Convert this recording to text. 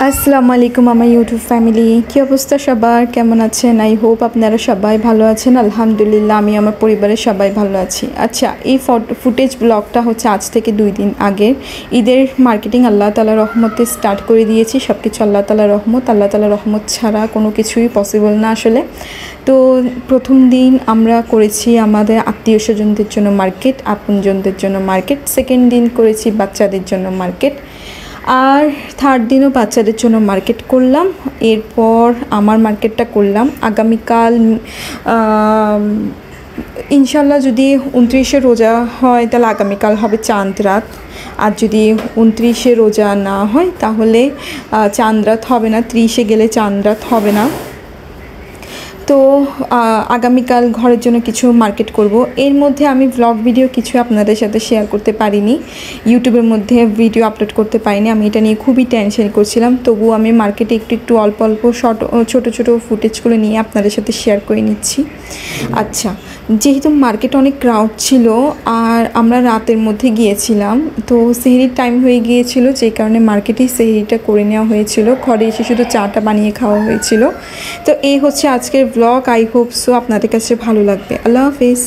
আসসালামু আলাইকুম আমার ইউটিউব ফ্যামিলি, কী অবস্থা সবার, কেমন আছেন? আই হোপ আপনারা সবাই ভালো আছেন। আলহামদুলিল্লাহ আমি আমার পরিবারের সবাই ভালো আছি। আচ্ছা, এই ফুটেজ ব্লগটা হচ্ছে আজ থেকে 2 দিন আগের। ঈদের মার্কেটিং আল্লাহ তাআলার রহমতে স্টার্ট করে দিয়েছি। সব কিছু আল্লাহ তাআলার রহমত। আল্লাহ তাআলার রহমত ছাড়া কোনো কিছুই পসিবল না আসলে। তো প্রথম দিন আমরা করেছি আমাদের আত্মীয় স্বজনদের জন্য মার্কেট, আপনজনদের জন্য মার্কেট। সেকেন্ড দিন করেছি বাচ্চাদের জন্য মার্কেট, আর থার্ড দিনও বাচ্চাদের জন্য মার্কেট করলাম। এরপর আমার মার্কেটটা করলাম আগামীকাল ইনশাল্লাহ। যদি 29শে রোজা হয় তাহলে আগামীকাল হবে চাঁদ রাত, আর যদি 29শে রোজা না হয় তাহলে চাঁদ রাত হবে না, 30শে গেলে চাঁদ রাত হবে না। তো আগামীকাল ঘরের জন্য কিছু মার্কেট করব। এর মধ্যে আমি ভ্লগ ভিডিও কিছু আপনাদের সাথে শেয়ার করতে পারিনি, ইউটিউবের মধ্যে ভিডিও আপলোড করতে পারিনি। আমি এটা নিয়ে খুবই টেনশন করছিলাম, তবুও আমি মার্কেটে একটু অল্প ছোটো ফুটেজগুলো নিয়ে আপনাদের সাথে শেয়ার করে নিচ্ছি। আচ্ছা, যেহেতু মার্কেট অনেক ক্রাউড ছিল আর আমরা রাতের মধ্যে গিয়েছিলাম, তো সেহরির টাইম হয়ে গিয়েছিল, যে কারণে মার্কেটেই সেহরিটা করে নেওয়া হয়েছিল। ঘরে এসে শুধু চাটা বানিয়ে খাওয়া হয়েছিল। তো এই হচ্ছে আজকের ব্লগ। আই হোপ সো আপনাদের কাছে ভালো লাগবে। আল্লাহ হাফেজ।